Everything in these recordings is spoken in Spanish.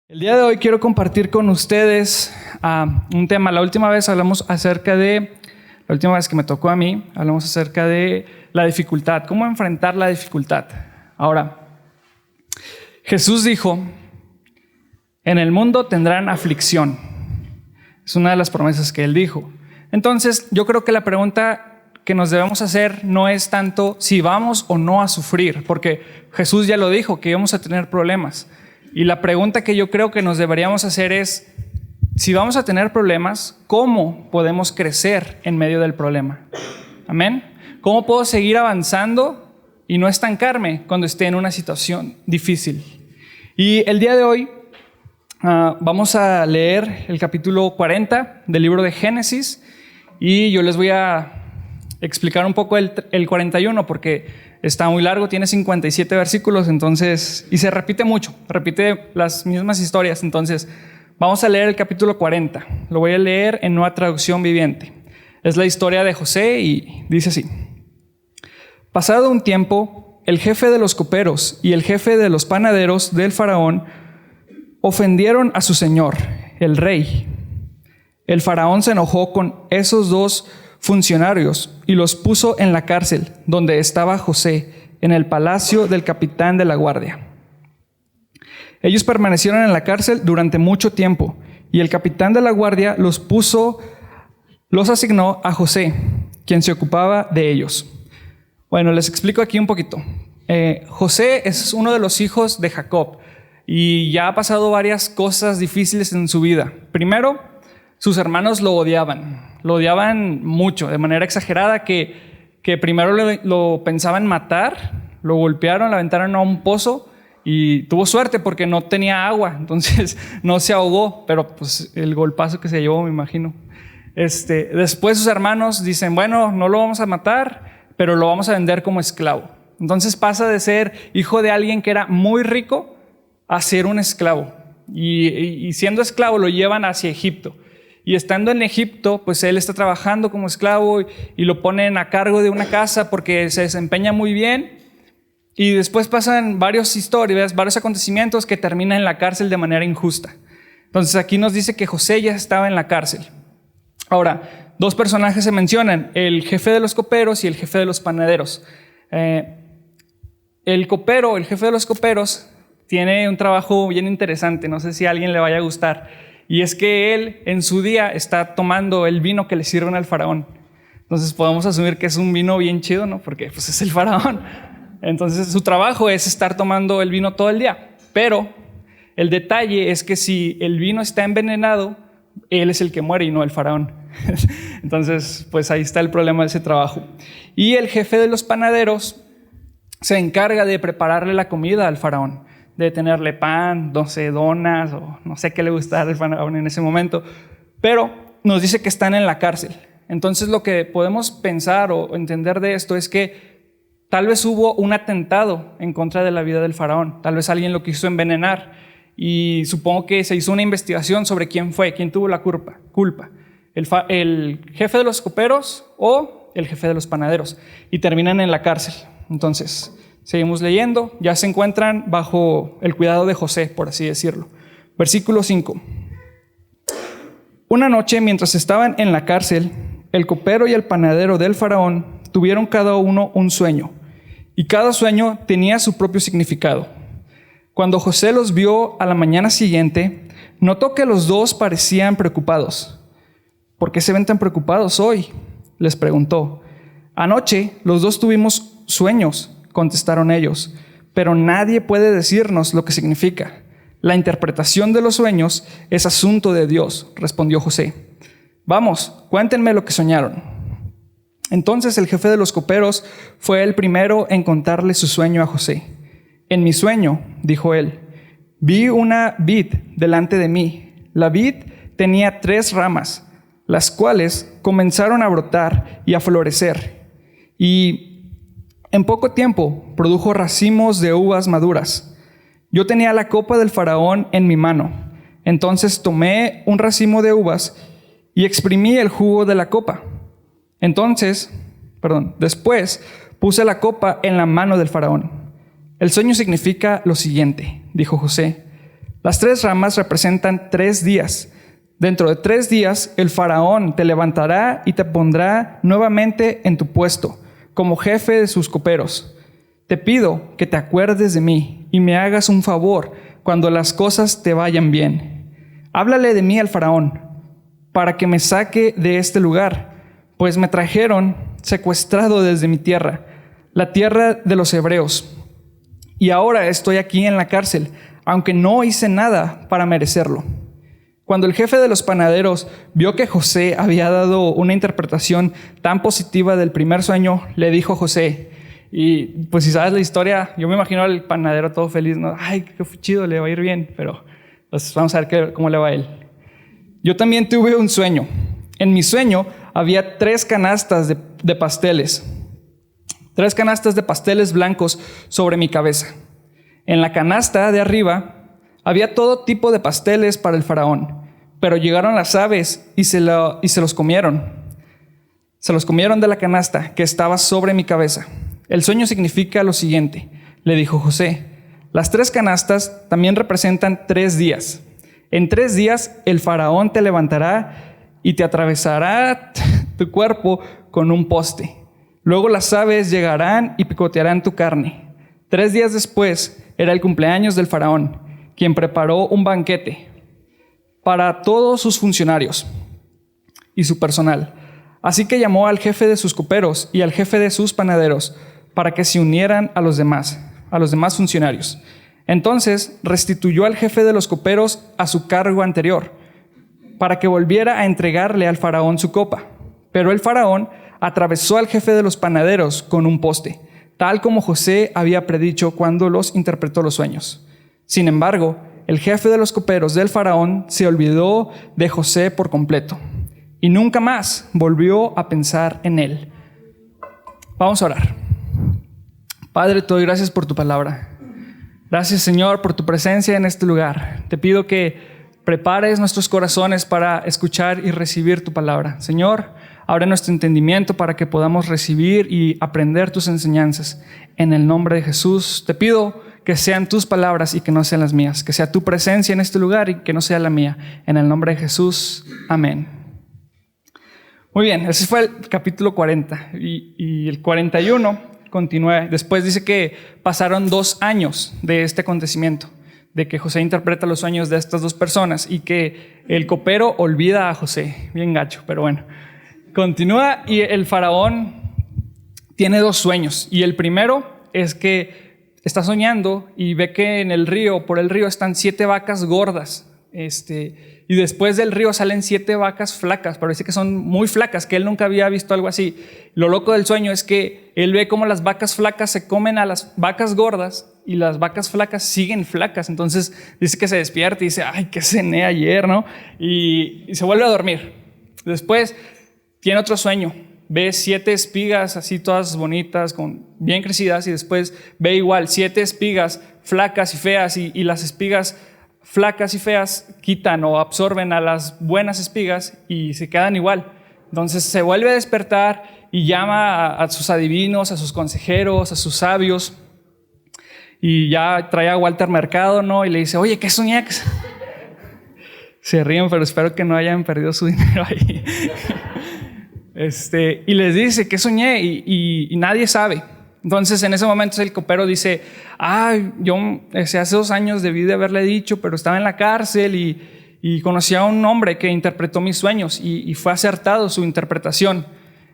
El día de hoy quiero compartir con ustedes un tema. La última vez que me tocó a mí, hablamos acerca de la dificultad, cómo enfrentar la dificultad. Ahora, Jesús dijo, en el mundo tendrán aflicción. Es una de las promesas que Él dijo. Entonces, yo creo que la pregunta que nos debemos hacer no es tanto si vamos o no a sufrir, porque Jesús ya lo dijo, que íbamos a tener problemas. Y la pregunta que yo creo que nos deberíamos hacer es, si vamos a tener problemas, ¿cómo podemos crecer en medio del problema? ¿Amén? ¿Cómo puedo seguir avanzando y no estancarme cuando esté en una situación difícil? Y el día de hoy vamos a leer el capítulo 40 del libro de Génesis y yo les voy a explicar un poco el 41 porque está muy largo, tiene 57 versículos, entonces, y se repite mucho, repite las mismas historias. Entonces, vamos a leer el capítulo 40. Lo voy a leer en Nueva Traducción Viviente. Es la historia de José y dice así. Pasado un tiempo, el jefe de los coperos y el jefe de los panaderos del faraón ofendieron a su señor, el rey. El faraón se enojó con esos dos funcionarios y los puso en la cárcel donde estaba José, en el palacio del capitán de la guardia. Ellos permanecieron en la cárcel durante mucho tiempo y el capitán de la guardia los asignó a José, quien se ocupaba de ellos. Bueno, les explico aquí un poquito. José es uno de los hijos de Jacob y ya ha pasado varias cosas difíciles en su vida. Primero, sus hermanos lo odiaban mucho, de manera exagerada, que primero lo pensaban matar, lo golpearon, lo aventaron a un pozo y tuvo suerte porque no tenía agua, entonces no se ahogó, pero pues el golpazo que se llevó, me imagino. Después sus hermanos dicen, bueno, no lo vamos a matar, pero lo vamos a vender como esclavo. Entonces pasa de ser hijo de alguien que era muy rico a ser un esclavo. Y siendo esclavo lo llevan hacia Egipto. Y estando en Egipto, pues él está trabajando como esclavo y lo ponen a cargo de una casa porque se desempeña muy bien. Y después pasan varias historias, varios acontecimientos que terminan en la cárcel de manera injusta. Entonces aquí nos dice que José ya estaba en la cárcel. Ahora, dos personajes se mencionan, el jefe de los coperos y el jefe de los panaderos. El jefe de los coperos, tiene un trabajo bien interesante, no sé si a alguien le vaya a gustar. Y es que él en su día está tomando el vino que le sirven al faraón. Entonces podemos asumir que es un vino bien chido, ¿no? Porque pues es el faraón. Entonces su trabajo es estar tomando el vino todo el día. Pero el detalle es que si el vino está envenenado, él es el que muere y no el faraón. Entonces pues ahí está el problema de ese trabajo. Y el jefe de los panaderos se encarga de prepararle la comida al faraón, de tenerle pan, no sé, donas o no sé qué le gusta al faraón en ese momento, pero nos dice que están en la cárcel. Entonces lo que podemos pensar o entender de esto es que tal vez hubo un atentado en contra de la vida del faraón, tal vez alguien lo quiso envenenar y supongo que se hizo una investigación sobre quién tuvo la culpa, el jefe de los coperos o el jefe de los panaderos, y terminan en la cárcel. Entonces seguimos leyendo, ya se encuentran bajo el cuidado de José, por así decirlo. Versículo 5. Una noche, mientras estaban en la cárcel, el copero y el panadero del faraón tuvieron cada uno un sueño, y cada sueño tenía su propio significado. Cuando José los vio a la mañana siguiente, notó que los dos parecían preocupados. ¿Por qué se ven tan preocupados hoy?, les preguntó. Anoche los dos tuvimos sueños, contestaron ellos, pero nadie puede decirnos lo que significa. La interpretación de los sueños es asunto de Dios, respondió José. Vamos, cuéntenme lo que soñaron. Entonces el jefe de los coperos fue el primero en contarle su sueño a José. En mi sueño, dijo él, vi una vid delante de mí. La vid tenía 3 ramas, las cuales comenzaron a brotar y a florecer. Y en poco tiempo produjo racimos de uvas maduras. Yo tenía la copa del faraón en mi mano. Entonces tomé un racimo de uvas y exprimí el jugo de la copa. Después puse la copa en la mano del faraón. El sueño significa lo siguiente, dijo José. Las 3 ramas representan 3 días. Dentro de 3 días, el faraón te levantará y te pondrá nuevamente en tu puesto, como jefe de sus coperos. Te pido que te acuerdes de mí y me hagas un favor cuando las cosas te vayan bien. Háblale de mí al faraón, para que me saque de este lugar, pues me trajeron secuestrado desde mi tierra, la tierra de los hebreos. Y ahora estoy aquí en la cárcel, aunque no hice nada para merecerlo. Cuando el jefe de los panaderos vio que José había dado una interpretación tan positiva del primer sueño, le dijo a José, y pues si sabes la historia, yo me imagino al panadero todo feliz, ¿no? Ay, qué chido, le va a ir bien, pero pues vamos a ver cómo le va a él. Yo también tuve un sueño. En mi sueño había 3 canastas de pasteles, 3 canastas de pasteles blancos sobre mi cabeza. En la canasta de arriba había todo tipo de pasteles para el faraón, pero llegaron las aves y se los comieron. Se los comieron de la canasta que estaba sobre mi cabeza. El sueño significa lo siguiente, le dijo José. Las 3 canastas también representan 3 días. En 3 días el faraón te levantará y te atravesará tu cuerpo con un poste. Luego las aves llegarán y picotearán tu carne. 3 días después era el cumpleaños del faraón, quien preparó un banquete para todos sus funcionarios y su personal. Así que llamó al jefe de sus coperos y al jefe de sus panaderos para que se unieran a los demás funcionarios. Entonces restituyó al jefe de los coperos a su cargo anterior, para que volviera a entregarle al faraón su copa. Pero el faraón atravesó al jefe de los panaderos con un poste, tal como José había predicho cuando los interpretó los sueños. Sin embargo, el jefe de los coperos del faraón se olvidó de José por completo y nunca más volvió a pensar en él. Vamos a orar. Padre, te doy gracias por tu palabra. Gracias, Señor, por tu presencia en este lugar. Te pido que prepares nuestros corazones para escuchar y recibir tu palabra. Señor, abre nuestro entendimiento para que podamos recibir y aprender tus enseñanzas. En el nombre de Jesús, te pido que sean tus palabras y que no sean las mías, que sea tu presencia en este lugar y que no sea la mía. En el nombre de Jesús, amén. Muy bien, ese fue el capítulo 40 y el 41 continúa. Después dice que pasaron 2 años de este acontecimiento, de que José interpreta los sueños de estas 2 personas y que el copero olvida a José. Bien gacho, pero bueno. Continúa y el faraón tiene 2 sueños y el primero es que está soñando y ve que en el río, por el río están 7 vacas gordas, y después del río salen 7 vacas flacas, parece que son muy flacas, que él nunca había visto algo así. Lo loco del sueño es que él ve cómo las vacas flacas se comen a las vacas gordas y las vacas flacas siguen flacas. Entonces dice que se despierta y dice, ay, ¿qué cené ayer, no? Y se vuelve a dormir. Después tiene otro sueño. Ve 7 espigas así todas bonitas, bien crecidas, y después ve igual 7 espigas flacas y feas, y las espigas flacas y feas quitan o absorben a las buenas espigas y se quedan igual. Entonces se vuelve a despertar y llama a sus adivinos, a sus consejeros, a sus sabios, y ya trae a Walter Mercado, ¿no? Y le dice, oye, ¿qué soñé? Se ríen, pero espero que no hayan perdido su dinero ahí. Y les dice, ¿qué soñé? Y nadie sabe. Entonces en ese momento el copero dice, yo hace 2 años debí de haberle dicho, pero estaba en la cárcel y conocí a un hombre que interpretó mis sueños y fue acertado su interpretación.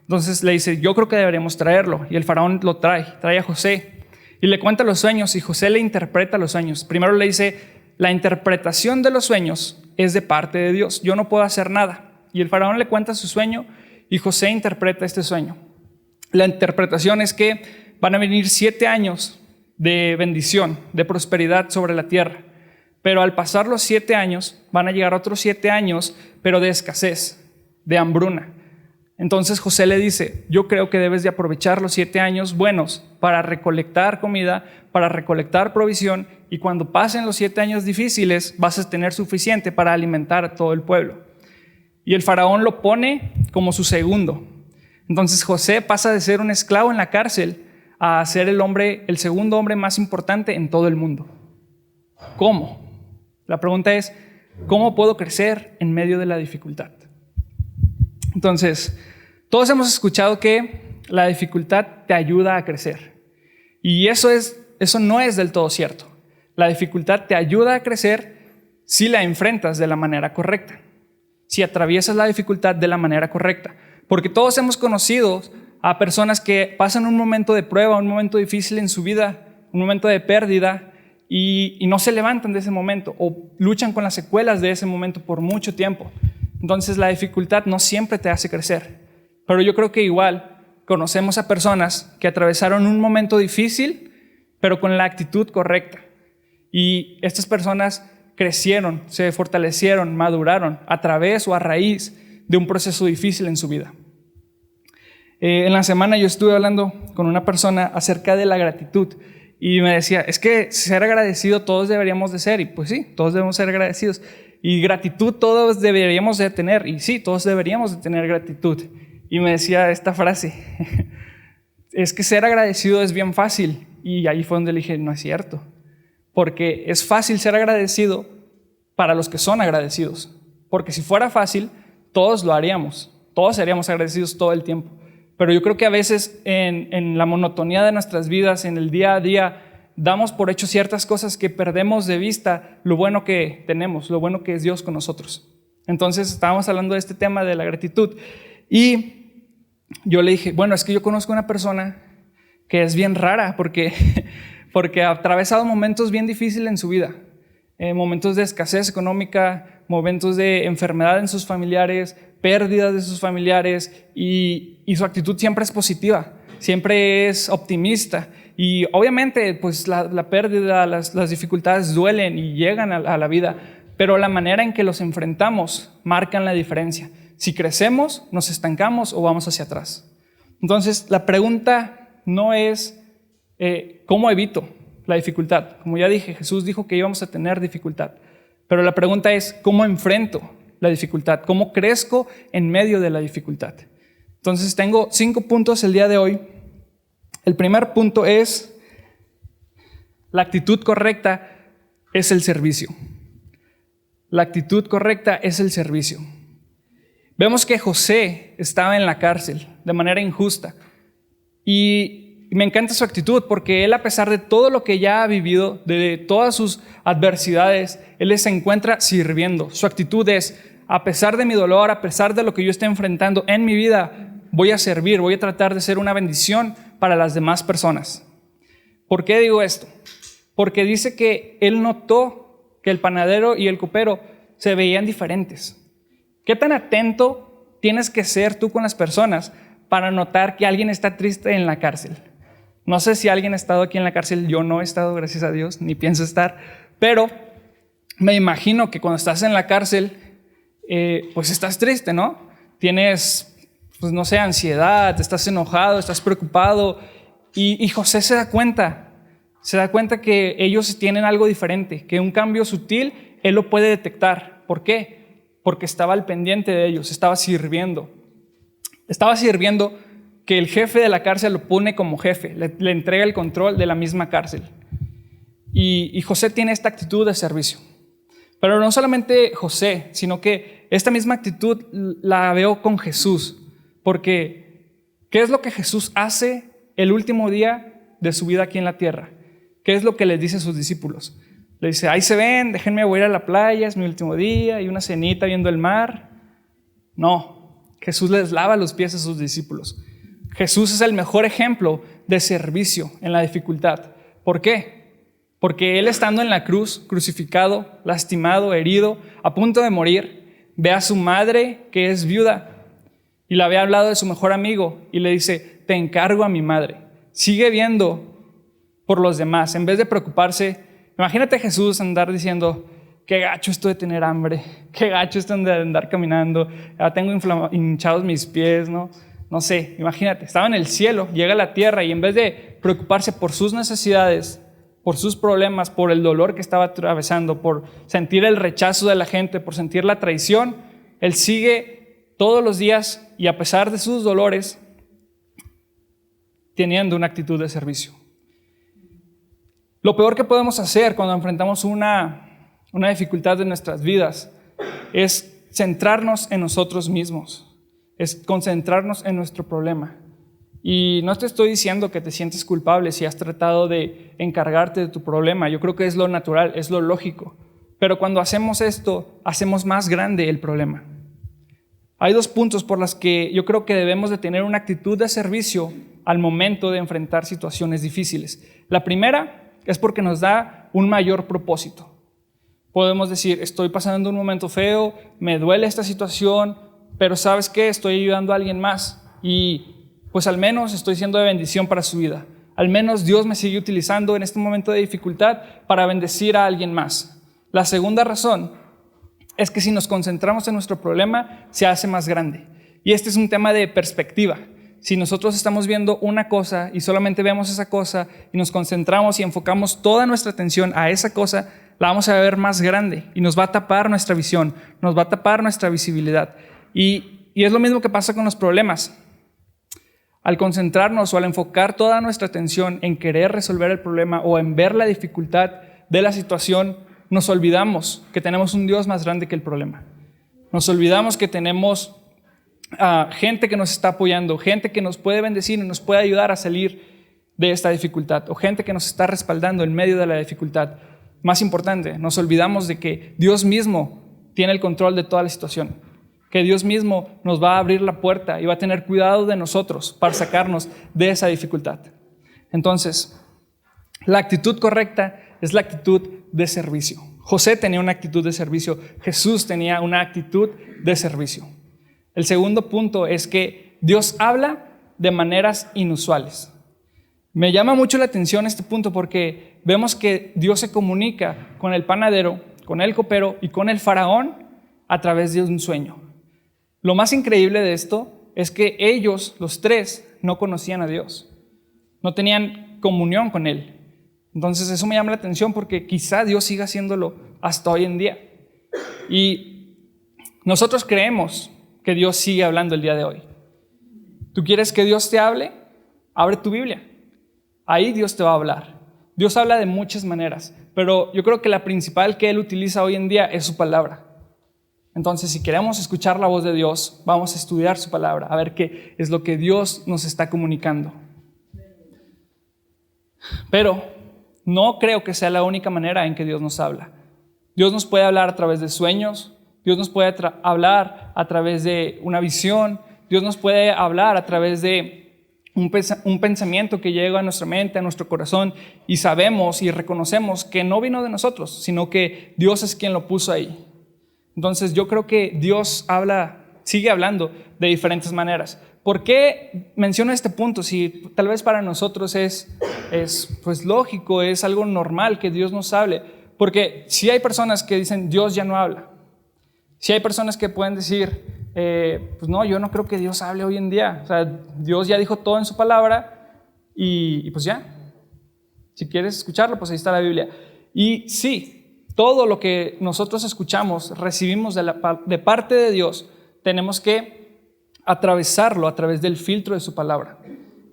Entonces le dice, yo creo que deberíamos traerlo. Y el faraón lo trae a José y le cuenta los sueños y José le interpreta los sueños. Primero le dice, la interpretación de los sueños es de parte de Dios, yo no puedo hacer nada. Y el faraón le cuenta su sueño y José interpreta este sueño. La interpretación es que van a venir 7 años de bendición, de prosperidad sobre la tierra. Pero al pasar los 7 años, van a llegar otros 7 años, pero de escasez, de hambruna. Entonces José le dice, yo creo que debes de aprovechar los 7 años buenos para recolectar comida, para recolectar provisión, y cuando pasen los 7 años difíciles, vas a tener suficiente para alimentar a todo el pueblo. Y el faraón lo pone como su segundo. Entonces José pasa de ser un esclavo en la cárcel a ser el segundo hombre más importante en todo el mundo. ¿Cómo? La pregunta es, ¿cómo puedo crecer en medio de la dificultad? Entonces, todos hemos escuchado que la dificultad te ayuda a crecer. Y eso no es del todo cierto. La dificultad te ayuda a crecer si la enfrentas de la manera correcta, si atraviesas la dificultad de la manera correcta. Porque todos hemos conocido a personas que pasan un momento de prueba, un momento difícil en su vida, un momento de pérdida, y no se levantan de ese momento o luchan con las secuelas de ese momento por mucho tiempo. Entonces la dificultad no siempre te hace crecer. Pero yo creo que igual conocemos a personas que atravesaron un momento difícil, pero con la actitud correcta. Y estas personas crecieron, se fortalecieron, maduraron a través o a raíz de un proceso difícil en su vida. En la semana yo estuve hablando con una persona acerca de la gratitud y me decía, es que ser agradecido todos deberíamos de ser, y pues sí, todos debemos ser agradecidos. Y gratitud todos deberíamos de tener, y sí, todos deberíamos de tener gratitud. Y me decía esta frase, es que ser agradecido es bien fácil. Y ahí fue donde le dije, no es cierto. Porque es fácil ser agradecido para los que son agradecidos. Porque si fuera fácil, todos lo haríamos. Todos seríamos agradecidos todo el tiempo. Pero yo creo que a veces en la monotonía de nuestras vidas, en el día a día, damos por hecho ciertas cosas que perdemos de vista lo bueno que tenemos, lo bueno que es Dios con nosotros. Entonces estábamos hablando de este tema de la gratitud. Y yo le dije, bueno, es que yo conozco una persona que es bien rara porque ha atravesado momentos bien difíciles en su vida, momentos de escasez económica, momentos de enfermedad en sus familiares, pérdidas de sus familiares, y su actitud siempre es positiva, siempre es optimista. Y obviamente pues la pérdida, las dificultades duelen y llegan a la vida, pero la manera en que los enfrentamos marcan la diferencia. Si crecemos, nos estancamos o vamos hacia atrás. Entonces la pregunta no es ¿cómo evito la dificultad? Como ya dije, Jesús dijo que íbamos a tener dificultad. Pero la pregunta es ¿cómo enfrento la dificultad? ¿Cómo crezco en medio de la dificultad? Entonces tengo 5 puntos el día de hoy. El primer punto es la actitud correcta es el servicio. La actitud correcta es el servicio. Vemos que José estaba en la cárcel de manera injusta y me encanta su actitud porque él, a pesar de todo lo que ya ha vivido, de todas sus adversidades, él se encuentra sirviendo. Su actitud es, a pesar de mi dolor, a pesar de lo que yo esté enfrentando en mi vida, voy a servir, voy a tratar de ser una bendición para las demás personas. ¿Por qué digo esto? Porque dice que él notó que el panadero y el copero se veían diferentes. ¿Qué tan atento tienes que ser tú con las personas para notar que alguien está triste en la cárcel? No sé si alguien ha estado aquí en la cárcel, yo no he estado, gracias a Dios, ni pienso estar, pero me imagino que cuando estás en la cárcel, pues estás triste, ¿no? Tienes, pues no sé, ansiedad, estás enojado, estás preocupado, y José se da cuenta que ellos tienen algo diferente, que un cambio sutil él lo puede detectar. ¿Por qué? Porque estaba al pendiente de ellos, estaba sirviendo que el jefe de la cárcel lo pone como jefe, le entrega el control de la misma cárcel. Y José tiene esta actitud de servicio. Pero no solamente José, sino que esta misma actitud la veo con Jesús. Porque, ¿qué es lo que Jesús hace el último día de su vida aquí en la tierra? ¿Qué es lo que les dice a sus discípulos? Le dice, ahí se ven, déjenme, voy a ir a la playa, es mi último día, y una cenita viendo el mar. No, Jesús les lava los pies a sus discípulos. Jesús es el mejor ejemplo de servicio en la dificultad. ¿Por qué? Porque Él, estando en la cruz, crucificado, lastimado, herido, a punto de morir, ve a su madre que es viuda y le había hablado de su mejor amigo y le dice, te encargo a mi madre. Sigue viendo por los demás en vez de preocuparse. Imagínate a Jesús andar diciendo, qué gacho esto de tener hambre, qué gacho esto de andar caminando, ya tengo hinchados mis pies, ¿no? No sé, imagínate, estaba en el cielo, llega a la tierra y en vez de preocuparse por sus necesidades, por sus problemas, por el dolor que estaba atravesando, por sentir el rechazo de la gente, por sentir la traición, Él sigue todos los días y a pesar de sus dolores, teniendo una actitud de servicio. Lo peor que podemos hacer cuando enfrentamos una una dificultad de nuestras vidas, es centrarnos en nosotros mismos, es concentrarnos en nuestro problema. Y no te estoy diciendo que te sientes culpable si has tratado de encargarte de tu problema. Yo creo que es lo natural, es lo lógico. Pero cuando hacemos esto, hacemos más grande el problema. Hay 2 puntos por los que yo creo que debemos de tener una actitud de servicio al momento de enfrentar situaciones difíciles. La primera es porque nos da un mayor propósito. Podemos decir, estoy pasando un momento feo, me duele esta situación, pero ¿sabes qué? Estoy ayudando a alguien más y pues al menos estoy siendo de bendición para su vida. Al menos Dios me sigue utilizando en este momento de dificultad para bendecir a alguien más. La segunda razón es que si nos concentramos en nuestro problema, se hace más grande. Y este es un tema de perspectiva. Si nosotros estamos viendo una cosa y solamente vemos esa cosa y nos concentramos y enfocamos toda nuestra atención a esa cosa, la vamos a ver más grande y nos va a tapar nuestra visión, nos va a tapar nuestra visibilidad. Y es lo mismo que pasa con los problemas. Al concentrarnos o al enfocar toda nuestra atención en querer resolver el problema o en ver la dificultad de la situación, nos olvidamos que tenemos un Dios más grande que el problema. Nos olvidamos que tenemos gente que nos está apoyando, gente que nos puede bendecir y nos puede ayudar a salir de esta dificultad, o gente que nos está respaldando en medio de la dificultad. Más importante, nos olvidamos de que Dios mismo tiene el control de toda la situación, que Dios mismo nos va a abrir la puerta y va a tener cuidado de nosotros para sacarnos de esa dificultad. Entonces, la actitud correcta es la actitud de servicio. José tenía una actitud de servicio, Jesús tenía una actitud de servicio. El segundo punto es que Dios habla de maneras inusuales. Me llama mucho la atención este punto porque vemos que Dios se comunica con el panadero, con el copero y con el faraón a través de un sueño. Lo más increíble de esto es que ellos, los 3, no conocían a Dios, no tenían comunión con Él. Entonces eso me llama la atención porque quizá Dios siga haciéndolo hasta hoy en día. Y nosotros creemos que Dios sigue hablando el día de hoy. ¿Tú quieres que Dios te hable? Abre tu Biblia. Ahí Dios te va a hablar. Dios habla de muchas maneras, pero yo creo que la principal que Él utiliza hoy en día es su palabra. Entonces, si queremos escuchar la voz de Dios, vamos a estudiar su palabra, a ver qué es lo que Dios nos está comunicando. Pero no creo que sea la única manera en que Dios nos habla. Dios nos puede hablar a través de sueños, Dios nos puede hablar a través de una visión, Dios nos puede hablar a través de un pensamiento que llega a nuestra mente, a nuestro corazón, y sabemos y reconocemos que no vino de nosotros, sino que Dios es quien lo puso ahí. Entonces yo creo que Dios sigue hablando de diferentes maneras. ¿Por qué menciono este punto? Si tal vez para nosotros es pues lógico, es algo normal que Dios nos hable. Porque si hay personas que dicen Dios ya no habla. Si hay personas que pueden decir pues no, yo no creo que Dios hable hoy en día. O sea, Dios ya dijo todo en su palabra y pues ya. Si quieres escucharlo, pues ahí está la Biblia. Y sí, todo lo que nosotros escuchamos, recibimos de parte de Dios, tenemos que atravesarlo a través del filtro de su palabra.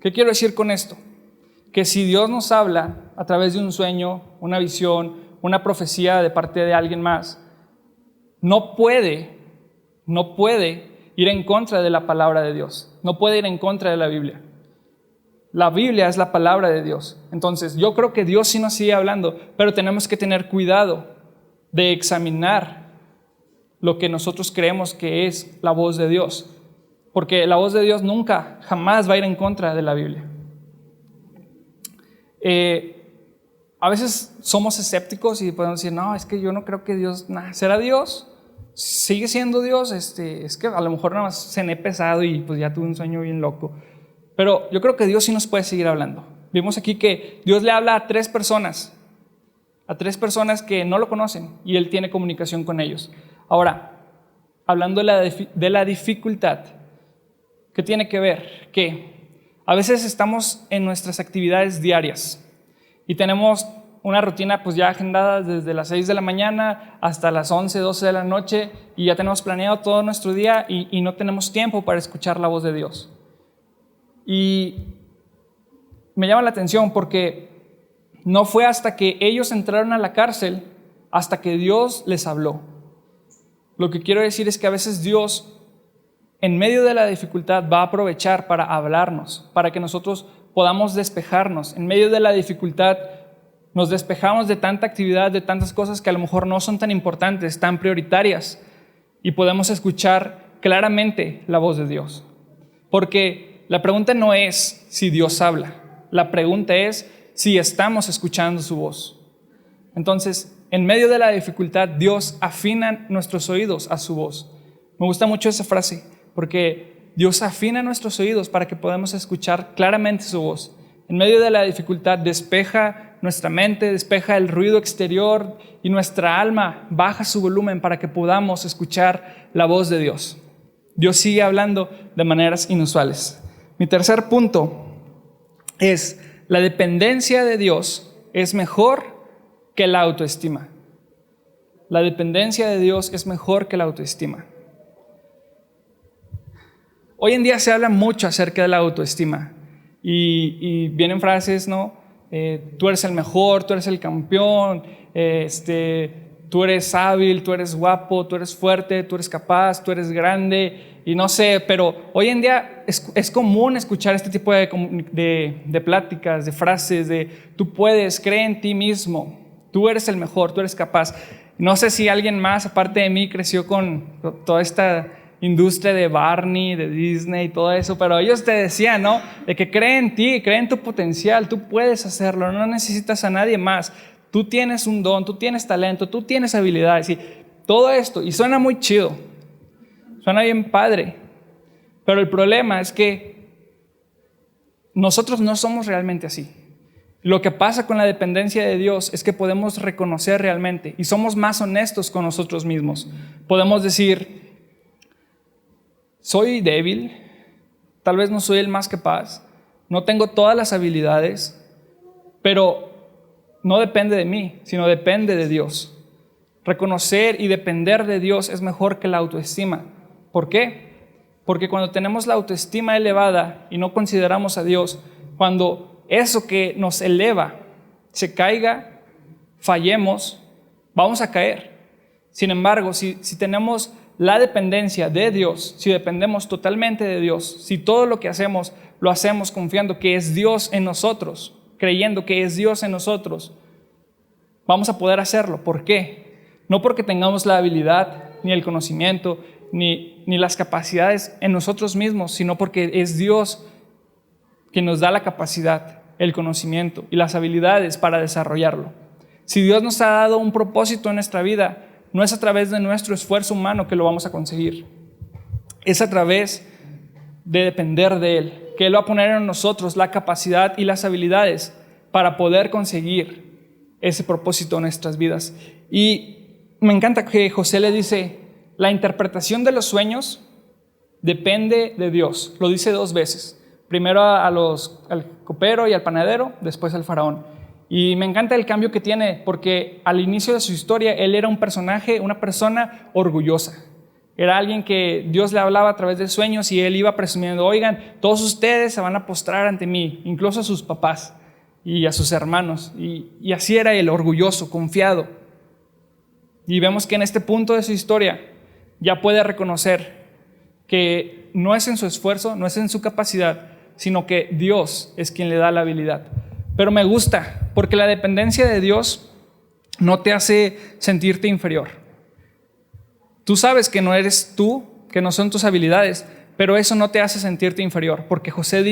¿Qué quiero decir con esto? Que si Dios nos habla a través de un sueño, una visión, una profecía de parte de alguien más, no puede ir en contra de la palabra de Dios, no puede ir en contra de la Biblia. La Biblia es la palabra de Dios. Entonces yo creo que Dios sí nos sigue hablando, pero tenemos que tener cuidado de examinar lo que nosotros creemos que es la voz de Dios, porque la voz de Dios nunca, jamás va a ir en contra de la Biblia. A veces somos escépticos y podemos decir, no, es que yo no creo que Dios, ¿será Dios? ¿Sigue siendo Dios? Es que a lo mejor nada más cené pesado y pues ya tuve un sueño bien loco. Pero yo creo que Dios sí nos puede seguir hablando. Vimos aquí que Dios le habla a 3 personas que no lo conocen y Él tiene comunicación con ellos. Ahora, hablando de la dificultad, ¿qué tiene que ver? Que a veces estamos en nuestras actividades diarias y tenemos una rutina pues ya agendada desde las 6 de la mañana hasta las 11, 12 de la noche y ya tenemos planeado todo nuestro día y no tenemos tiempo para escuchar la voz de Dios. Y me llama la atención porque no fue hasta que ellos entraron a la cárcel hasta que Dios les habló. Lo que quiero decir es que a veces Dios, en medio de la dificultad, va a aprovechar para hablarnos, para que nosotros podamos despejarnos. En medio de la dificultad nos despejamos de tanta actividad, de tantas cosas que a lo mejor no son tan importantes, tan prioritarias, y podemos escuchar claramente la voz de Dios. Porque la pregunta no es si Dios habla, la pregunta es si estamos escuchando su voz. Entonces, en medio de la dificultad, Dios afina nuestros oídos a su voz. Me gusta mucho esa frase, porque Dios afina nuestros oídos para que podamos escuchar claramente su voz. En medio de la dificultad, despeja nuestra mente, despeja el ruido exterior y nuestra alma baja su volumen para que podamos escuchar la voz de Dios. Dios sigue hablando de maneras inusuales. Mi tercer punto es: la dependencia de Dios es mejor que la autoestima. La dependencia de Dios es mejor que la autoestima. Hoy en día se habla mucho acerca de la autoestima y vienen frases, ¿no? Tú eres el mejor, tú eres el campeón, tú eres hábil, tú eres guapo, tú eres fuerte, tú eres capaz, tú eres grande, y no sé, pero hoy en día es común escuchar este tipo de pláticas, de frases, de tú puedes, cree en ti mismo, tú eres el mejor, tú eres capaz. No sé si alguien más, aparte de mí, creció con toda esta industria de Barney, de Disney y todo eso, pero ellos te decían, ¿no? De que cree en ti, cree en tu potencial, tú puedes hacerlo, no necesitas a nadie más. Tú tienes un don, tú tienes talento, tú tienes habilidades y todo esto, y suena muy chido, suena bien padre, pero el problema es que nosotros no somos realmente así. Lo que pasa con la dependencia de Dios es que podemos reconocer realmente y somos más honestos con nosotros mismos. Podemos decir: soy débil, tal vez no soy el más capaz, no tengo todas las habilidades, pero no depende de mí, sino depende de Dios. Reconocer y depender de Dios es mejor que la autoestima. ¿Por qué? Porque cuando tenemos la autoestima elevada y no consideramos a Dios, cuando eso que nos eleva se caiga, fallemos, vamos a caer. Sin embargo, si tenemos la dependencia de Dios, si dependemos totalmente de Dios, si todo lo que hacemos lo hacemos confiando que es Dios en nosotros, creyendo que es Dios en nosotros, vamos a poder hacerlo. ¿Por qué? No porque tengamos la habilidad, ni el conocimiento, ni las capacidades en nosotros mismos, sino porque es Dios quien nos da la capacidad, el conocimiento y las habilidades para desarrollarlo. Si Dios nos ha dado un propósito en nuestra vida, no es a través de nuestro esfuerzo humano que lo vamos a conseguir. Es a través de depender de Él, que Él va a poner en nosotros la capacidad y las habilidades para poder conseguir ese propósito en nuestras vidas. Y me encanta que José le dice: la interpretación de los sueños depende de Dios. Lo dice 2 veces. Primero al copero y al panadero, después al faraón. Y me encanta el cambio que tiene, porque al inicio de su historia él era un personaje, una persona orgullosa. Era alguien que Dios le hablaba a través de sueños y él iba presumiendo: oigan, todos ustedes se van a postrar ante mí, incluso a sus papás y a sus hermanos. Y así era él, orgulloso, confiado. Y vemos que en este punto de su historia ya puede reconocer que no es en su esfuerzo, no es en su capacidad, sino que Dios es quien le da la habilidad. Pero me gusta, porque la dependencia de Dios no te hace sentirte inferior. Tú sabes que no eres tú, que no son tus habilidades, pero eso no te hace sentirte inferior, porque José le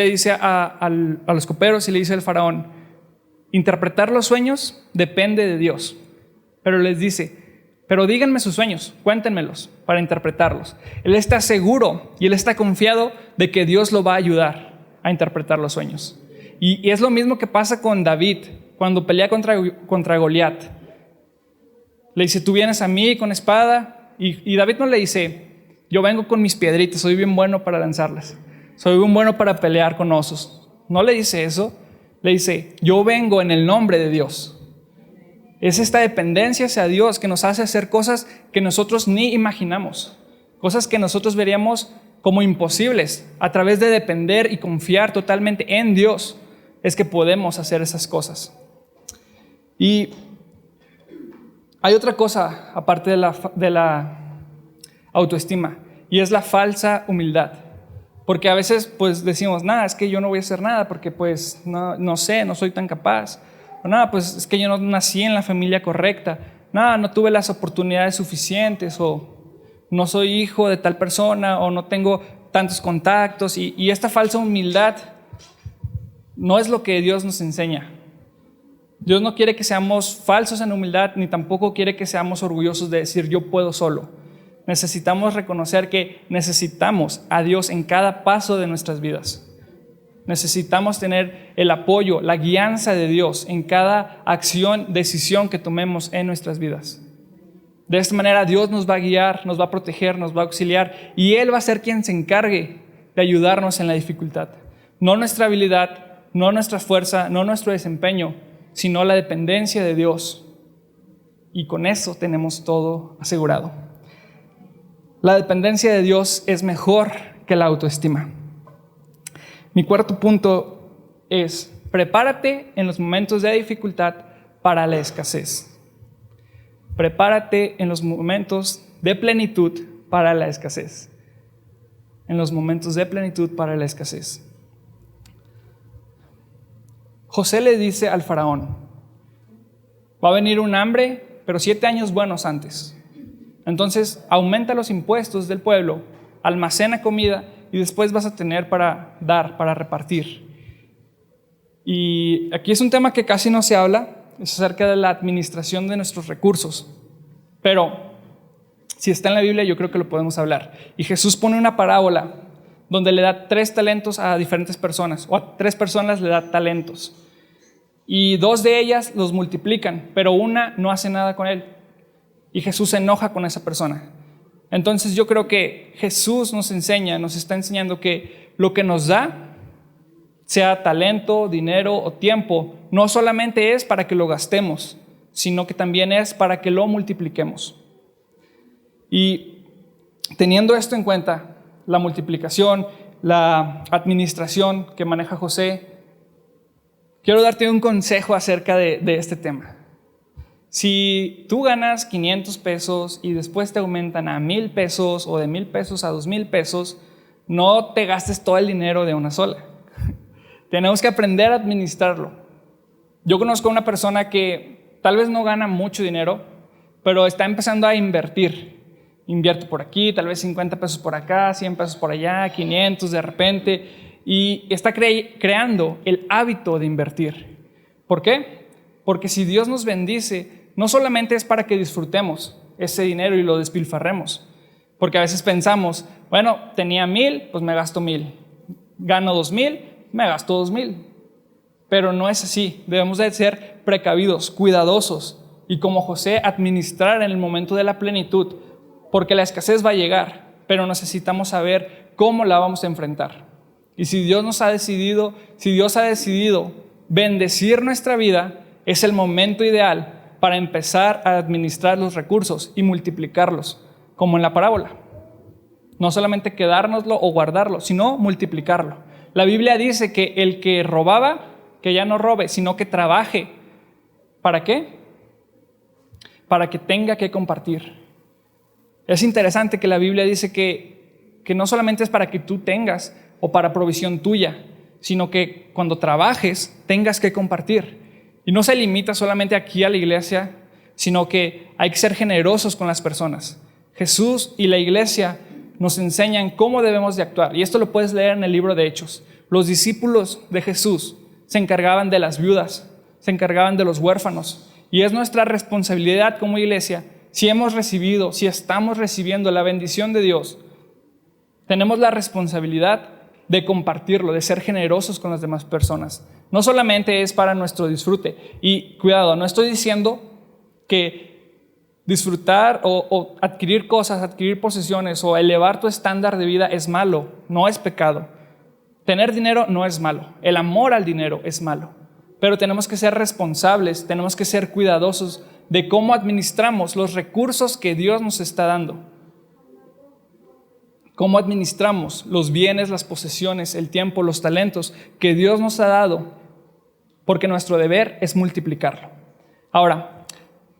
dice a los coperos y le dice al faraón: interpretar los sueños depende de Dios. Pero les dice: pero díganme sus sueños, cuéntenmelos para interpretarlos. Él está seguro y él está confiado de que Dios lo va a ayudar a interpretar los sueños. Y es lo mismo que pasa con David cuando pelea contra Goliat. Le dice: tú vienes a mí con espada, y David no le dice: yo vengo con mis piedritas, soy bien bueno para lanzarlas, soy bien bueno para pelear con osos. No le dice eso, le dice: yo vengo en el nombre de Dios. Es esta dependencia hacia Dios que nos hace hacer cosas que nosotros ni imaginamos, cosas que nosotros veríamos como imposibles. A través de depender y confiar totalmente en Dios es que podemos hacer esas cosas. Y Hay otra cosa aparte de la autoestima, y es la falsa humildad. Porque a veces pues decimos, nada, es que yo no voy a hacer nada porque pues no sé, no soy tan capaz. O nada, pues es que yo no nací en la familia correcta. Nada, no tuve las oportunidades suficientes, o no soy hijo de tal persona, o no tengo tantos contactos. Y esta falsa humildad no es lo que Dios nos enseña. Dios no quiere que seamos falsos en humildad, ni tampoco quiere que seamos orgullosos de decir yo puedo solo. Necesitamos reconocer que necesitamos a Dios en cada paso de nuestras vidas. Necesitamos tener el apoyo, la guianza de Dios en cada acción, decisión que tomemos en nuestras vidas. De esta manera Dios nos va a guiar, nos va a proteger, nos va a auxiliar, y Él va a ser quien se encargue de ayudarnos en la dificultad. No nuestra habilidad, no nuestra fuerza, no nuestro desempeño, sino la dependencia de Dios. Y con eso tenemos todo asegurado. La dependencia de Dios es mejor que la autoestima. Mi cuarto punto es: prepárate en los momentos de dificultad para la escasez. Prepárate en los momentos de plenitud para la escasez. En los momentos de plenitud para la escasez. José le dice al faraón: va a venir un hambre, pero 7 años buenos antes. Entonces aumenta los impuestos del pueblo, almacena comida y después vas a tener para dar, para repartir. Y aquí es un tema que casi no se habla, es acerca de la administración de nuestros recursos. Pero si está en la Biblia, yo creo que lo podemos hablar. Y Jesús pone una parábola donde le da 3 talentos a diferentes personas, o a 3 personas le da talentos. Y 2 de ellas los multiplican, pero una no hace nada con él. Y Jesús se enoja con esa persona. Entonces yo creo que Jesús nos está enseñando que lo que nos da, sea talento, dinero o tiempo, no solamente es para que lo gastemos, sino que también es para que lo multipliquemos. Y teniendo esto en cuenta, la multiplicación, la administración que maneja José, quiero darte un consejo acerca de este tema. Si tú ganas 500 pesos y después te aumentan a 1,000 pesos o de 1,000 pesos a 2,000 pesos, no te gastes todo el dinero de una sola. Tenemos que aprender a administrarlo. Yo conozco a una persona que tal vez no gana mucho dinero, pero está empezando a invertir. Invierte por aquí, tal vez 50 pesos por acá, 100 pesos por allá, 500 de repente, y está creando el hábito de invertir. ¿Por qué? Porque si Dios nos bendice, no solamente es para que disfrutemos ese dinero y lo despilfarremos, porque a veces pensamos, bueno, tenía 1,000, pues me gasto 1,000, gano 2,000, me gasto 2,000, pero no es así. Debemos de ser precavidos, cuidadosos, y como José administrar en el momento de la plenitud, porque la escasez va a llegar, pero necesitamos saber cómo la vamos a enfrentar. Y si Dios ha decidido bendecir nuestra vida, es el momento ideal para empezar a administrar los recursos y multiplicarlos, como en la parábola. No solamente quedárnoslo o guardarlo, sino multiplicarlo. La Biblia dice que el que robaba, que ya no robe, sino que trabaje. ¿Para qué? Para que tenga que compartir. Es interesante que la Biblia dice que no solamente es para que tú tengas o para provisión tuya, sino que cuando trabajes tengas que compartir. Y no se limita solamente aquí a la iglesia, sino que hay que ser generosos con las personas. Jesús y la iglesia nos enseñan cómo debemos de actuar. Y esto lo puedes leer en el libro de Hechos. Los discípulos de Jesús se encargaban de las viudas, se encargaban de los huérfanos. Y es nuestra responsabilidad como iglesia, si estamos recibiendo la bendición de Dios, tenemos la responsabilidad de compartirlo, de ser generosos con las demás personas. No solamente es para nuestro disfrute. Y cuidado, no estoy diciendo que disfrutar o adquirir cosas, adquirir posesiones o elevar tu estándar de vida es malo. No es pecado. Tener dinero no es malo. El amor al dinero es malo. Pero tenemos que ser responsables, tenemos que ser cuidadosos de cómo administramos los recursos que Dios nos está dando. Cómo administramos los bienes, las posesiones, el tiempo, los talentos que Dios nos ha dado, porque nuestro deber es multiplicarlo. Ahora,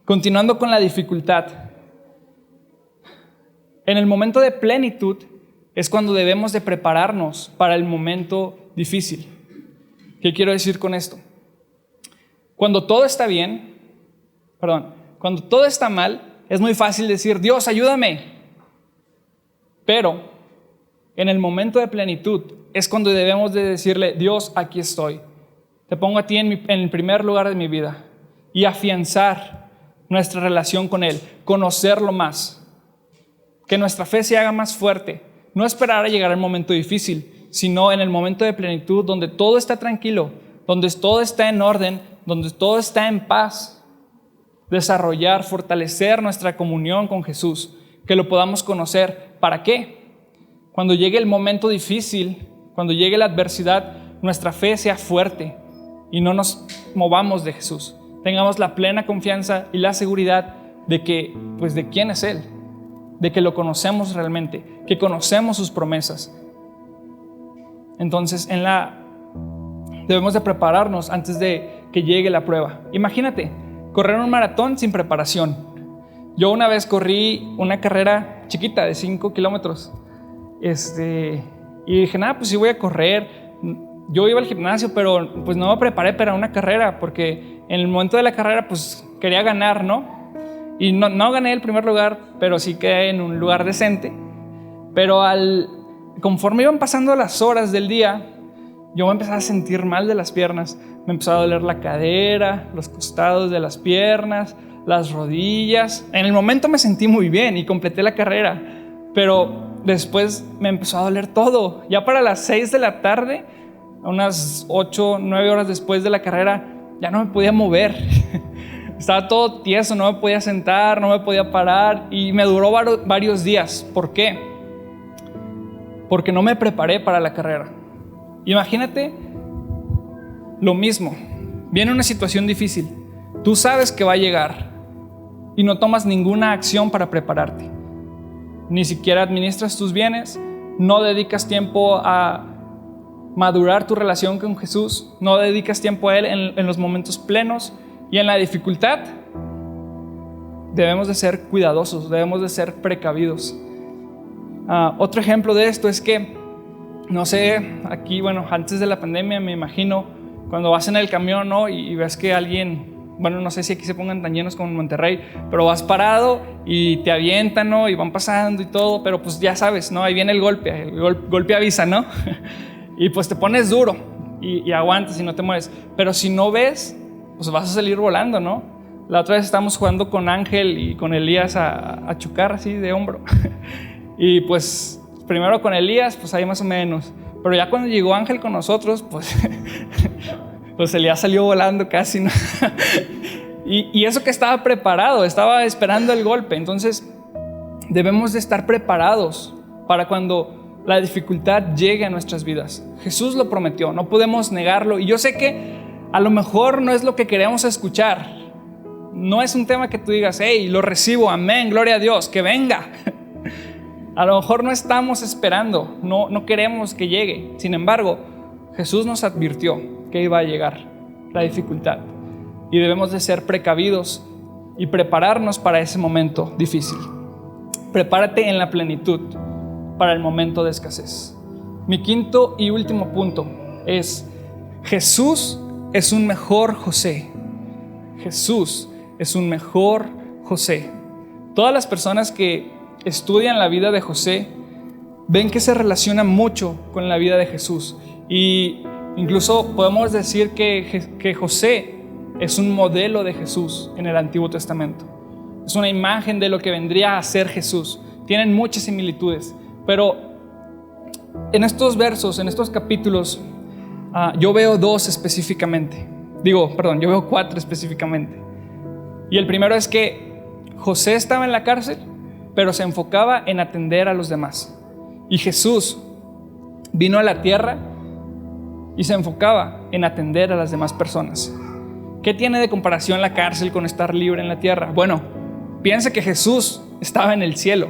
Continuando con la dificultad. En el momento de plenitud es cuando debemos de prepararnos para el momento difícil. ¿Qué quiero decir con esto? Cuando todo está bien, cuando todo está mal, es muy fácil decir, Dios, ayúdame. Pero en el momento de plenitud es cuando debemos de decirle, Dios, aquí estoy. Te pongo a ti en el primer lugar de mi vida y afianzar nuestra relación con Él, conocerlo más, que nuestra fe se haga más fuerte, no esperar a llegar al momento difícil, sino en el momento de plenitud donde todo está tranquilo, donde todo está en orden, donde todo está en paz, desarrollar, fortalecer nuestra comunión con Jesús, que lo podamos conocer. ¿Para qué? Cuando llegue el momento difícil, cuando llegue la adversidad, nuestra fe sea fuerte y no nos movamos de Jesús. Tengamos la plena confianza y la seguridad de que, pues, de quién es Él, de que lo conocemos realmente, que conocemos sus promesas. Entonces, debemos de prepararnos antes de que llegue la prueba. Imagínate, correr un maratón sin preparación. Yo una vez corrí una carrera chiquita de 5 kilómetros. Y dije, pues sí voy a correr. Yo iba al gimnasio, pero pues no me preparé para una carrera, porque en el momento de la carrera pues quería ganar, ¿no? Y no gané el primer lugar, pero sí quedé en un lugar decente. Pero conforme iban pasando las horas del día, yo me empezaba a sentir mal de las piernas. Me empezó a doler la cadera, los costados de las piernas, las rodillas. En el momento me sentí muy bien y completé la carrera, pero después me empezó a doler todo. Ya para las 6 de la tarde, unas 8, 9 horas después de la carrera, ya no me podía mover. Estaba todo tieso, no me podía sentar, no me podía parar, y me duró varios días. ¿Por qué? Porque no me preparé para la carrera. Imagínate lo mismo. Viene una situación difícil. Tú sabes que va a llegar y no tomas ninguna acción para prepararte. Ni siquiera administras tus bienes, no dedicas tiempo a madurar tu relación con Jesús, no dedicas tiempo a Él en los momentos plenos y en la dificultad. Debemos de ser cuidadosos, debemos de ser precavidos. Otro ejemplo de esto es que, no sé, aquí, antes de la pandemia, me imagino, cuando vas en el camión, ¿no? y ves que alguien, no sé si aquí se pongan tan llenos como en Monterrey, pero vas parado y te avientan, ¿no? Y van pasando y todo, pero pues ya sabes, ¿no? Ahí viene el golpe avisa, ¿no? Y pues te pones duro y aguantas y no te mueves. Pero si no ves, pues vas a salir volando, ¿no? La otra vez estábamos jugando con Ángel y con Elías a chocar así de hombro. Y pues primero con Elías, pues ahí más o menos. Pero ya cuando llegó Ángel con nosotros, pues Elías salió volando casi, ¿no? Y eso que estaba preparado, estaba esperando el golpe. Entonces debemos de estar preparados para cuando la dificultad llegue a nuestras vidas. Jesús lo prometió, no podemos negarlo. Y yo sé que a lo mejor no es lo que queremos escuchar. No es un tema que tú digas, hey, lo recibo, amén, gloria a Dios, que venga. A lo mejor no estamos esperando, no queremos que llegue. Sin embargo, Jesús nos advirtió que iba a llegar la dificultad y debemos de ser precavidos y prepararnos para ese momento difícil. Prepárate en la plenitud para el momento de escasez. Mi quinto y último punto es: Jesús es un mejor José. Jesús es un mejor José. Todas las personas que estudian la vida de José ven que se relaciona mucho con la vida de Jesús, y incluso podemos decir que José es un modelo de Jesús en el Antiguo Testamento. Es una imagen de lo que vendría a ser Jesús. Tienen muchas similitudes, pero en estos versos, en estos capítulos, yo veo yo veo 4 específicamente. Y el primero es que José estaba en la cárcel, pero se enfocaba en atender a los demás. Y Jesús vino a la tierra y se enfocaba en atender a las demás personas. ¿Qué tiene de comparación la cárcel con estar libre en la tierra? Bueno, piensa que Jesús estaba en el cielo.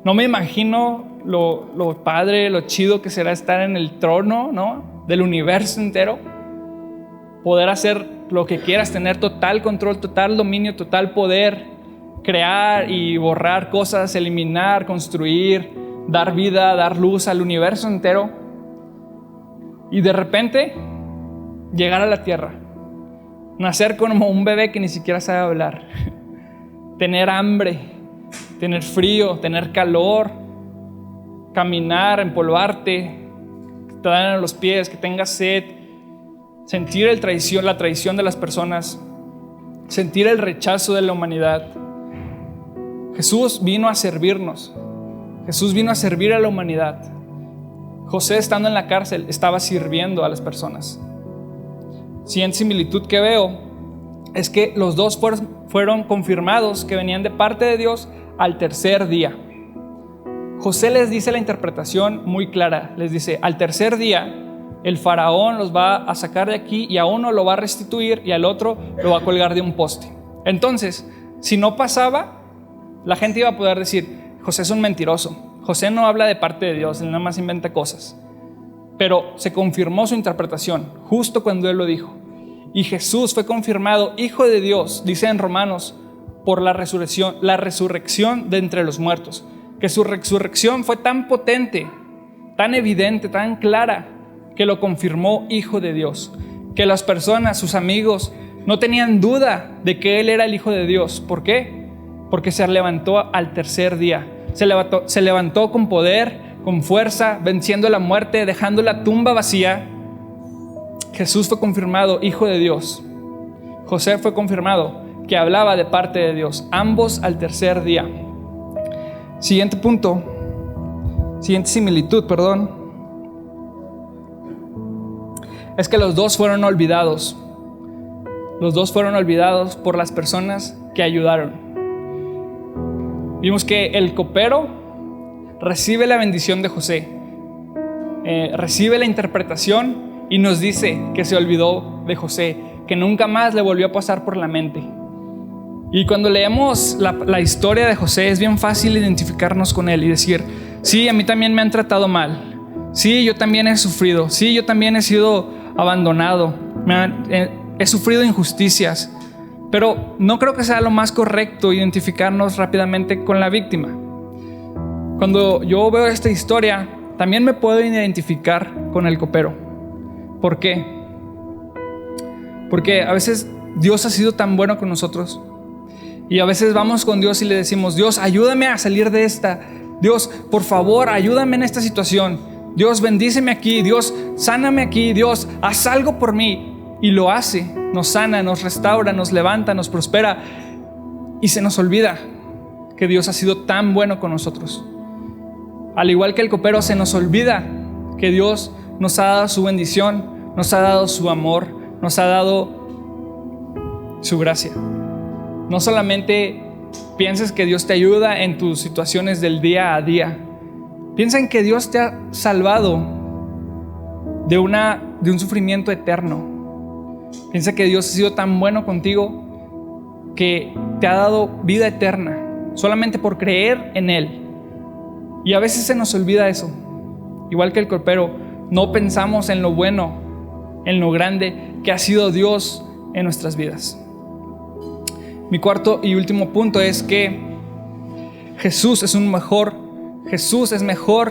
No me imagino lo padre, lo chido que será estar en el trono, ¿no?, del universo entero. Poder hacer lo que quieras, tener total control, total dominio, total poder, crear y borrar cosas, eliminar, construir, dar vida, dar luz al universo entero. Y de repente, llegar a la tierra, nacer como un bebé que ni siquiera sabe hablar, tener hambre, tener frío, tener calor, caminar, empolvarte, que te dan en los pies, que tengas sed, sentir la traición de las personas, sentir el rechazo de la humanidad. Jesús vino a servirnos. Jesús vino a servir a la humanidad. José, estando en la cárcel, estaba sirviendo a las personas. Siguiente similitud que veo es que los dos fueron confirmados que venían de parte de Dios al tercer día. José les dice la interpretación muy clara. Les dice: al tercer día el faraón los va a sacar de aquí, y a uno lo va a restituir y al otro lo va a colgar de un poste. Entonces, si no pasaba, la gente iba a poder decir: José es un mentiroso, José no habla de parte de Dios, él nada más inventa cosas. Pero se confirmó su interpretación justo cuando él lo dijo. Y Jesús fue confirmado Hijo de Dios, dice en Romanos, por la resurrección de entre los muertos. Que su resurrección fue tan potente, tan evidente, tan clara, que lo confirmó Hijo de Dios. Que las personas, sus amigos, no tenían duda de que él era el Hijo de Dios. ¿Por qué? Porque se levantó al tercer día. Se levantó con poder, con fuerza, venciendo la muerte, dejando la tumba vacía. Jesús fue confirmado Hijo de Dios. José fue confirmado que hablaba de parte de Dios. Ambos al tercer día. Siguiente similitud, es que los dos fueron olvidados. Los dos fueron olvidados por las personas que ayudaron. Vimos que el copero recibe la bendición de José, recibe la interpretación y nos dice que se olvidó de José, que nunca más le volvió a pasar por la mente. Y cuando leemos la historia de José, es bien fácil identificarnos con él y decir: sí, a mí también me han tratado mal, sí, yo también he sufrido, sí, yo también he sido abandonado, he sufrido injusticias. Pero no creo que sea lo más correcto identificarnos rápidamente con la víctima. Cuando yo veo esta historia, también me puedo identificar con el copero. ¿Por qué? Porque a veces Dios ha sido tan bueno con nosotros, y a veces vamos con Dios y le decimos: Dios, ayúdame a salir de esta. Dios, por favor, ayúdame en esta situación. Dios, bendíceme aquí. Dios, sáname aquí. Dios, haz algo por mí. Y lo hace, nos sana, nos restaura, nos levanta, nos prospera. Y se nos olvida que Dios ha sido tan bueno con nosotros. Al igual que el copero, se nos olvida que Dios nos ha dado su bendición, nos ha dado su amor, nos ha dado su gracia. No solamente pienses que Dios te ayuda en tus situaciones del día a día. Piensa en que Dios te ha salvado de un sufrimiento eterno. Piensa que Dios ha sido tan bueno contigo que te ha dado vida eterna solamente por creer en Él. Y a veces se nos olvida eso. Igual que el copero, no pensamos en lo bueno, en lo grande que ha sido Dios en nuestras vidas. Mi cuarto y último punto es que Jesús es mejor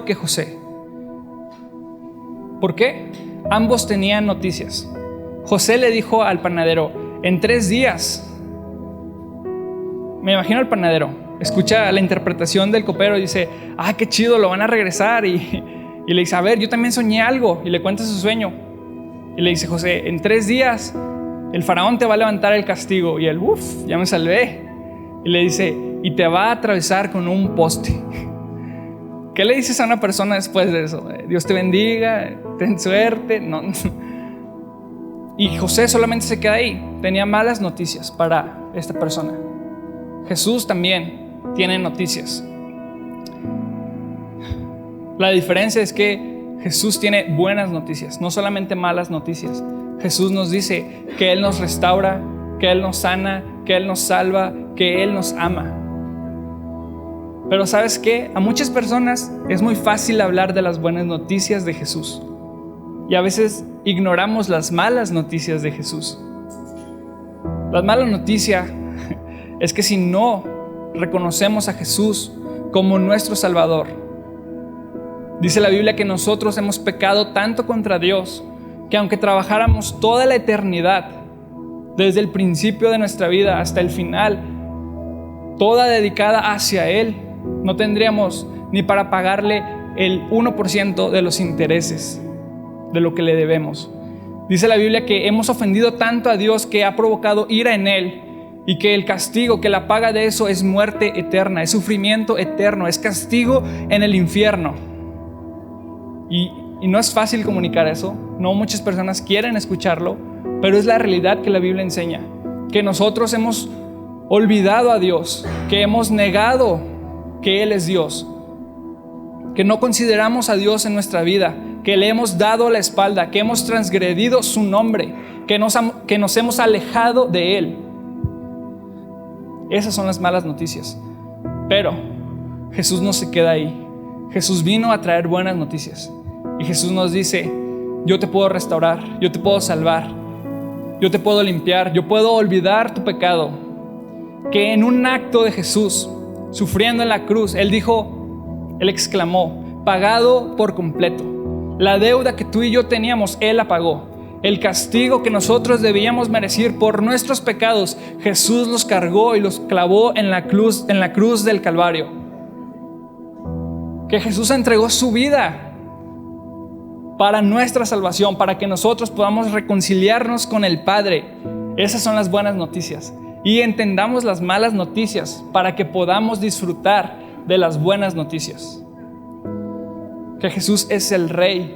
que José. ¿Por qué? Ambos tenían noticias. José le dijo al panadero: en 3 días. Me imagino al panadero, escucha la interpretación del copero y dice: ah, qué chido, lo van a regresar. Y le dice: a ver, yo también soñé algo. Y le cuenta su sueño. Y le dice José: en 3 días el faraón te va a levantar el castigo. Y él: ya me salvé. Y le dice: y te va a atravesar con un poste. ¿Qué le dices a una persona después de eso? Dios te bendiga, ten suerte. No. Y José solamente se queda ahí. Tenía malas noticias para esta persona. Jesús también tiene noticias. La diferencia es que Jesús tiene buenas noticias, no solamente malas noticias. Jesús nos dice que Él nos restaura, que Él nos sana, que Él nos salva, que Él nos ama. Pero ¿sabes qué? A muchas personas es muy fácil hablar de las buenas noticias de Jesús. Y a veces ignoramos las malas noticias de Jesús. La mala noticia es que si no reconocemos a Jesús como nuestro Salvador, dice la Biblia que nosotros hemos pecado tanto contra Dios que aunque trabajáramos toda la eternidad, desde el principio de nuestra vida hasta el final, toda dedicada hacia Él, no tendríamos ni para pagarle el 1% de los intereses de lo que le debemos. Dice la Biblia que hemos ofendido tanto a Dios que ha provocado ira en Él y que el castigo, que la paga de eso es muerte eterna, es sufrimiento eterno, es castigo en el infierno. Y no es fácil comunicar eso, no muchas personas quieren escucharlo, pero es la realidad que la Biblia enseña, que nosotros hemos olvidado a Dios, que hemos negado que Él es Dios, que no consideramos a Dios en nuestra vida, que le hemos dado la espalda, que hemos transgredido su nombre, que nos hemos alejado de Él. Esas son las malas noticias. Pero Jesús no se queda ahí. Jesús vino a traer buenas noticias. Y Jesús nos dice: yo te puedo restaurar, yo te puedo salvar, yo te puedo limpiar, yo puedo olvidar tu pecado. Que en un acto de Jesús, sufriendo en la cruz, Él exclamó: pagado por completo. La deuda que tú y yo teníamos, Él la pagó. El castigo que nosotros debíamos merecer por nuestros pecados, Jesús los cargó y los clavó en la cruz del Calvario. Que Jesús entregó su vida para nuestra salvación, para que nosotros podamos reconciliarnos con el Padre. Esas son las buenas noticias. Y entendamos las malas noticias para que podamos disfrutar de las buenas noticias. Que Jesús es el Rey,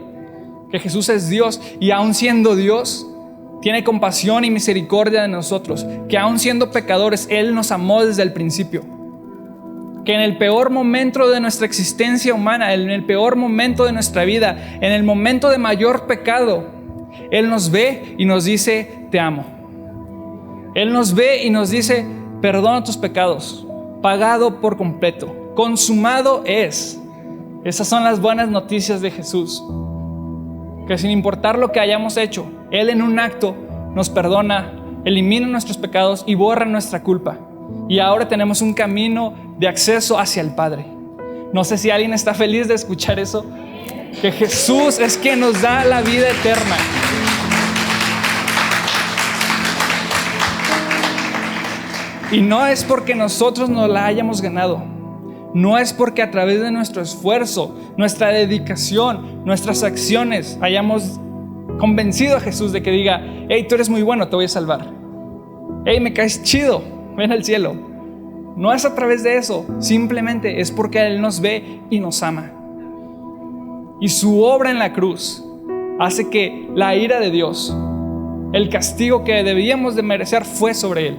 que Jesús es Dios, y aun siendo Dios, tiene compasión y misericordia de nosotros. Que aun siendo pecadores, Él nos amó desde el principio. Que en el peor momento de nuestra existencia humana, en el peor momento de nuestra vida, en el momento de mayor pecado, Él nos ve y nos dice: te amo. Él nos ve y nos dice: perdona tus pecados, pagado por completo, consumado es. Esas son las buenas noticias de Jesús. Que sin importar lo que hayamos hecho, Él en un acto nos perdona, elimina nuestros pecados y borra nuestra culpa. Y ahora tenemos un camino de acceso hacia el Padre. No sé si alguien está feliz de escuchar eso. Que Jesús es quien nos da la vida eterna. Y no es porque nosotros nos la hayamos ganado. No es porque a través de nuestro esfuerzo, nuestra dedicación, nuestras acciones hayamos convencido a Jesús de que diga: hey, tú eres muy bueno, te voy a salvar. Hey, me caes chido, ven al cielo. No es a través de eso, simplemente es porque Él nos ve y nos ama. Y su obra en la cruz hace que la ira de Dios, el castigo que debíamos de merecer, fue sobre Él.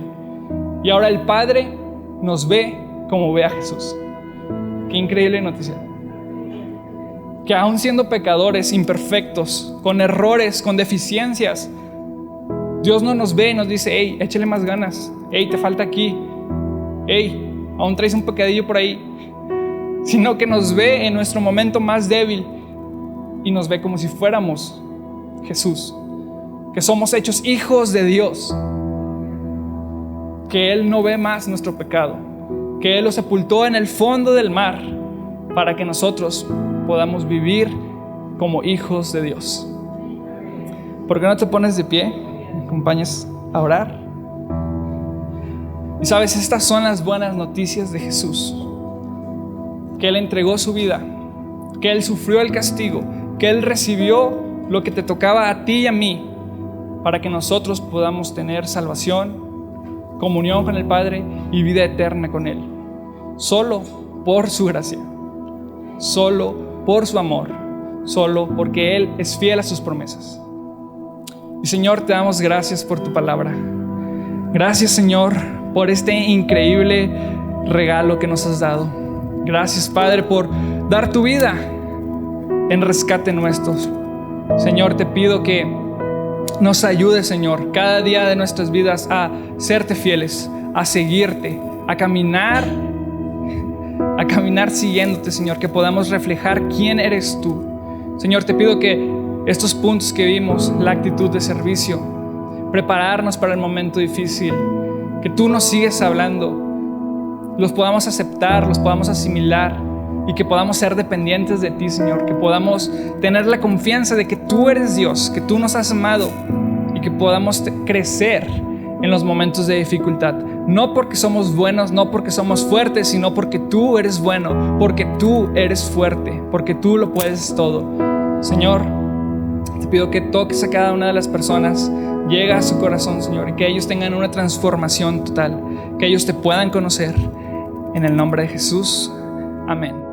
Y ahora el Padre nos ve como ve a Jesús. Qué increíble noticia. Que aún siendo pecadores, imperfectos, con errores, con deficiencias, Dios no nos ve y nos dice: hey, échale más ganas. Hey, te falta aquí. Hey, aún traes un pecadillo por ahí. Sino que nos ve en nuestro momento más débil y nos ve como si fuéramos Jesús. Que somos hechos hijos de Dios. Que Él no ve más nuestro pecado. Que Él lo sepultó en el fondo del mar para que nosotros podamos vivir como hijos de Dios. ¿Por qué no te pones de pie? ¿Me acompañas a orar? Y sabes, estas son las buenas noticias de Jesús. Que Él entregó su vida, que Él sufrió el castigo, que Él recibió lo que te tocaba a ti y a mí, para que nosotros podamos tener salvación, comunión con el Padre y vida eterna con Él. Solo por su gracia, solo por su amor, solo porque Él es fiel a sus promesas. Y Señor, te damos gracias por tu palabra. Gracias, Señor, por este increíble regalo que nos has dado. Gracias, Padre, por dar tu vida en rescate nuestro. Señor, te pido que nos ayudes, Señor, cada día de nuestras vidas a serte fieles, a seguirte, a caminar siguiéndote, Señor, que podamos reflejar quién eres tú. Señor, te pido que estos puntos que vimos, la actitud de servicio, prepararnos para el momento difícil, que tú nos sigues hablando, los podamos aceptar, los podamos asimilar y que podamos ser dependientes de ti, Señor, que podamos tener la confianza de que tú eres Dios, que tú nos has amado y que podamos crecer en los momentos de dificultad, no porque somos buenos, no porque somos fuertes, sino porque tú eres bueno, porque tú eres fuerte, porque tú lo puedes todo. Señor, te pido que toques a cada una de las personas, llega a su corazón, Señor, y que ellos tengan una transformación total, que ellos te puedan conocer. En el nombre de Jesús, amén.